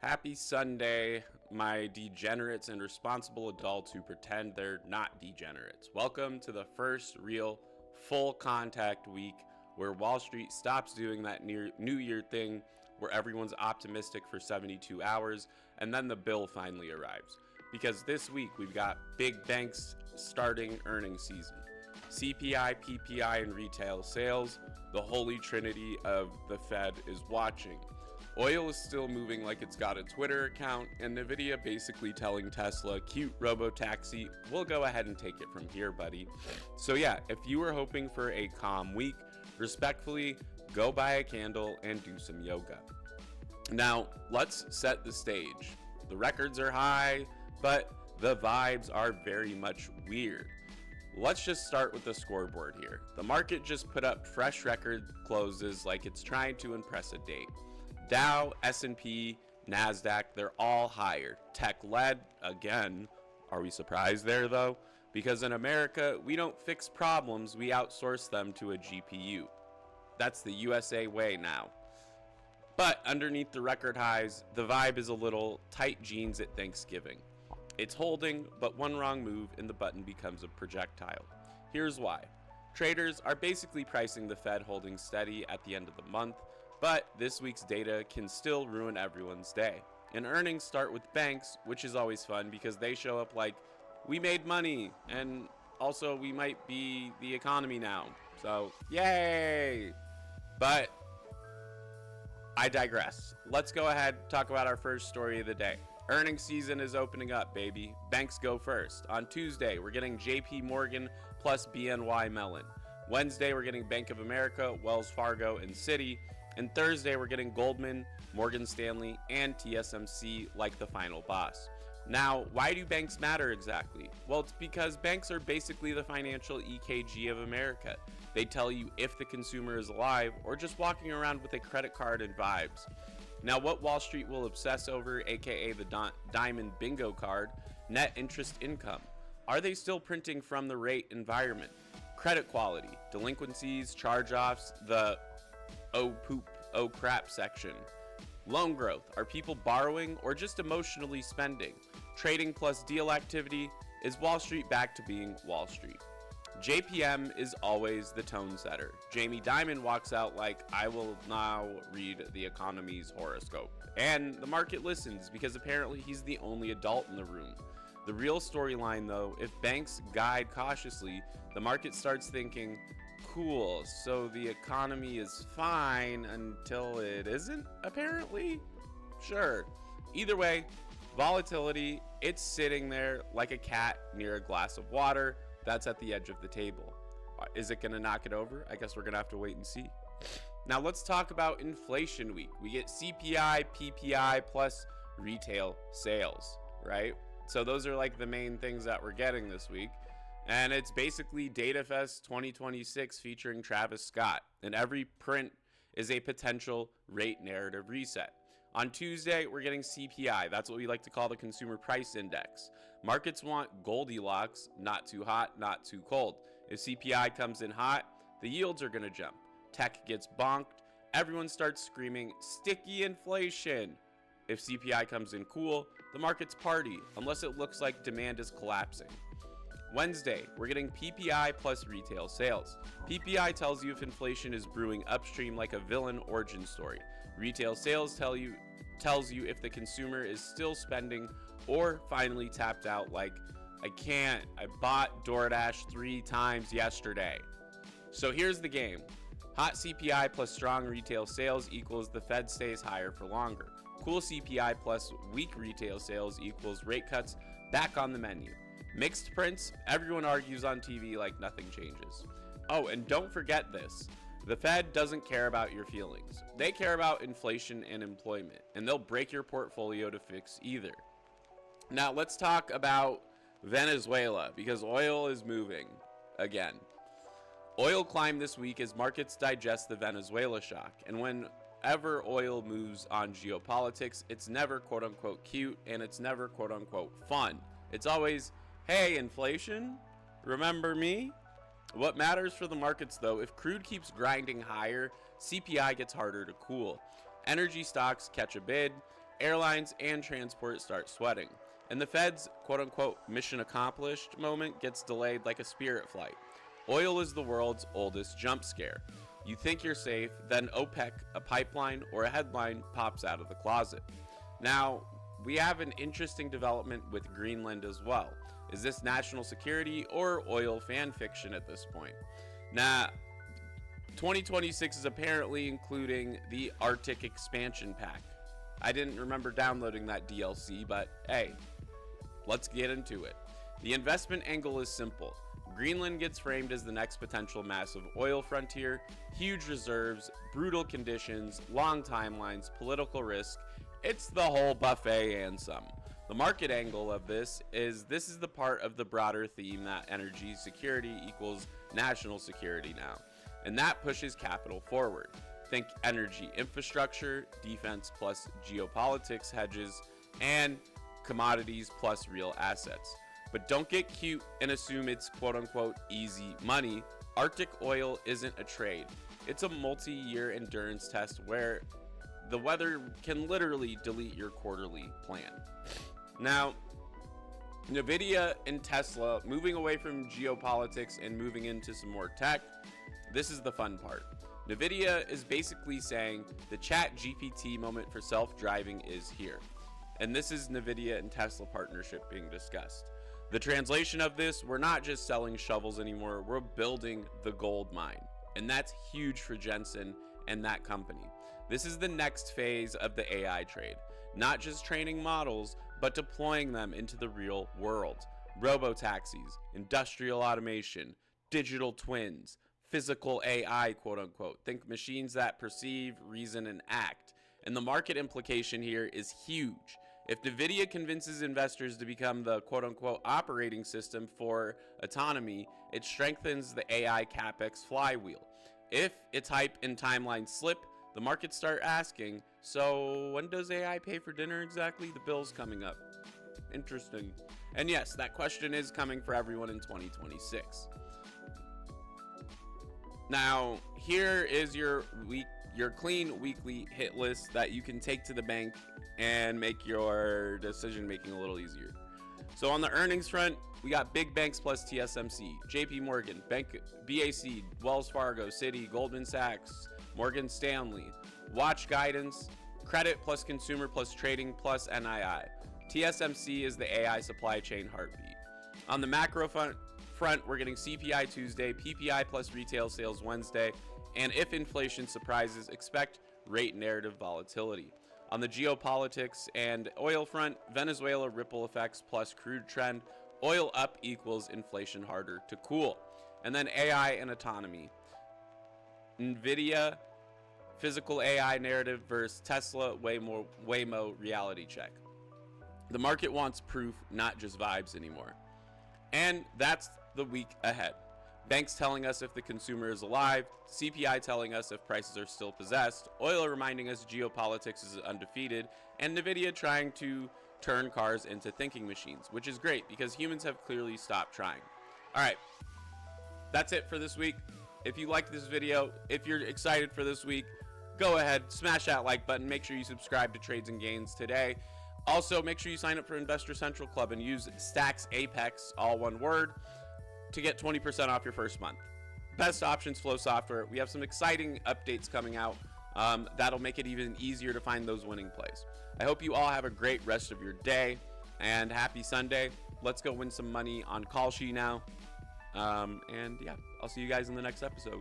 Happy Sunday, my degenerates and responsible adults who pretend they're not degenerates. Welcome to the first real full contact week where Wall Street stops doing that New Year thing where everyone's optimistic for 72 hours and then the bill finally arrives. Because this week we've got big banks starting earnings season. CPI, PPI, and retail sales, the holy trinity of the Fed is watching. Oil is still moving like it's got a Twitter account, and Nvidia basically telling Tesla, cute robo-taxi, we'll go ahead and take it from here, buddy. So yeah, if you were hoping for a calm week, respectfully, go buy a candle and do some yoga. Now, let's set the stage. The records are high, but the vibes are very much weird. Let's just start with the scoreboard here. The market just put up fresh record closes like it's trying to impress a date. Dow, S&P, NASDAQ, they're all higher. Tech led, again. Are we surprised there though? Because in America, we don't fix problems, we outsource them to a GPU. That's the USA way now. But underneath the record highs, the vibe is a little tight jeans at Thanksgiving. It's holding, but one wrong move and the button becomes a projectile. Here's why. Traders are basically pricing the Fed holding steady at the end of the month, but this week's data can still ruin everyone's day. And earnings start with banks, which is always fun because they show up like, we made money, and also we might be the economy now. So, yay! But I digress. Let's go ahead and talk about our first story of the day. Earnings season is opening up, baby. Banks go first. On Tuesday, we're getting JP Morgan plus BNY Mellon. Wednesday, we're getting Bank of America, Wells Fargo, and Citi. And Thursday, we're getting Goldman, Morgan Stanley, and TSMC like the final boss. Now, why do banks matter exactly? Well, it's because banks are basically the financial EKG of America. They tell you if the consumer is alive or just walking around with a credit card and vibes. Now, what Wall Street will obsess over, aka the diamond bingo card, net interest income. Are they still printing from the rate environment? Credit quality, delinquencies, charge-offs, the oh poop, oh crap section. Loan growth, are people borrowing or just emotionally spending? Trading plus deal activity, is Wall Street back to being Wall Street? JPM is always the tone setter. Jamie Dimon walks out like, I will now read the economy's horoscope. And the market listens because apparently he's the only adult in the room. The real storyline though, if banks guide cautiously, the market starts thinking, cool, so the economy is fine until it isn't, apparently? Sure. Either way, volatility, it's sitting there like a cat near a glass of water that's at the edge of the table. Is it going to knock it over? I guess we're going to have to wait and see. Now let's talk about inflation week. We get CPI, PPI, plus retail sales, right? So those are like the main things that we're getting this week. And it's basically DataFest 2026 featuring Travis Scott. And every print is a potential rate narrative reset. On Tuesday, we're getting CPI. That's what we like to call the Consumer Price Index. Markets want Goldilocks, not too hot, not too cold. If CPI comes in hot, the yields are going to jump. Tech gets bonked. Everyone starts screaming, sticky inflation. If CPI comes in cool, the markets party, unless it looks like demand is collapsing. Wednesday, we're getting PPI plus retail sales. PPI tells you if inflation is brewing upstream like a villain origin story. Retail sales tells you if the consumer is still spending or finally tapped out like, I bought DoorDash 3 times yesterday. So here's the game. Hot CPI plus strong retail sales equals the Fed stays higher for longer. Cool CPI plus weak retail sales equals rate cuts back on the menu. Mixed prints, everyone argues on TV like nothing changes. Oh, and don't forget this. The Fed doesn't care about your feelings. They care about inflation and employment, and they'll break your portfolio to fix either. Now, let's talk about Venezuela, because oil is moving again. Oil climbed this week as markets digest the Venezuela shock, and whenever oil moves on geopolitics, it's never quote-unquote cute, and it's never quote-unquote fun. It's always, hey, inflation, remember me? What matters for the markets though, if crude keeps grinding higher, CPI gets harder to cool. Energy stocks catch a bid, airlines and transport start sweating. And the Fed's quote-unquote mission accomplished moment gets delayed like a Spirit flight. Oil is the world's oldest jump scare. You think you're safe, then OPEC, a pipeline, or a headline pops out of the closet. Now, we have an interesting development with Greenland as well. Is this national security or oil fan fiction at this point? Now, 2026 is apparently including the Arctic expansion pack. I didn't remember downloading that DLC, but hey, let's get into it. The investment angle is simple. Greenland gets framed as the next potential massive oil frontier, huge reserves, brutal conditions, long timelines, political risk. It's the whole buffet and some. The market angle of this is the part of the broader theme that energy security equals national security now, and that pushes capital forward. Think energy infrastructure, defense plus geopolitics hedges, and commodities plus real assets. But don't get cute and assume it's quote-unquote easy money. Arctic oil isn't a trade. It's a multi-year endurance test where the weather can literally delete your quarterly plan. Now, Nvidia and Tesla moving away from geopolitics and moving into some more tech. This is the fun part. Nvidia is basically saying the ChatGPT moment for self-driving is here. And this is Nvidia and Tesla partnership being discussed. The translation of this, we're not just selling shovels anymore, we're building the gold mine. And that's huge for Jensen and that company. This is the next phase of the AI trade. Not just training models, but deploying them into the real world. Robotaxis, industrial automation, digital twins, physical AI, quote unquote. Think machines that perceive, reason, and act. And the market implication here is huge. If Nvidia convinces investors to become the quote unquote operating system for autonomy, it strengthens the AI capex flywheel. If its hype and timeline slip, the markets start asking, so when does AI pay for dinner exactly? The bill's coming up. Interesting. And yes, that question is coming for everyone in 2026. Now, here is your clean weekly hit list that you can take to the bank and make your decision making a little easier. So on the earnings front, we got big banks plus TSMC, JP Morgan, BAC, Wells Fargo, Citi, Goldman Sachs, Morgan Stanley, watch guidance, credit plus consumer plus trading plus NII. TSMC is the AI supply chain heartbeat. On the macro front, we're getting CPI Tuesday, PPI plus retail sales Wednesday, and if inflation surprises, expect rate narrative volatility. On the geopolitics and oil front, Venezuela ripple effects plus crude trend, oil up equals inflation harder to cool. And then AI and autonomy. Nvidia, physical AI narrative versus Tesla, Waymo reality check. The market wants proof, not just vibes anymore. And that's the week ahead. Banks telling us if the consumer is alive, CPI telling us if prices are still possessed, oil reminding us geopolitics is undefeated, and Nvidia trying to turn cars into thinking machines, which is great because humans have clearly stopped trying. All right, that's it for this week. If you liked this video, if you're excited for this week, go ahead, smash that like button. Make sure you subscribe to Trades and Gains today. Also, make sure you sign up for Investor Central Club and use Stacks Apex, all one word, to get 20% off your first month. Best options flow software. We have some exciting updates coming out that'll make it even easier to find those winning plays. I hope you all have a great rest of your day and happy Sunday. Let's go win some money on Kalshi now. And yeah, I'll see you guys in the next episode.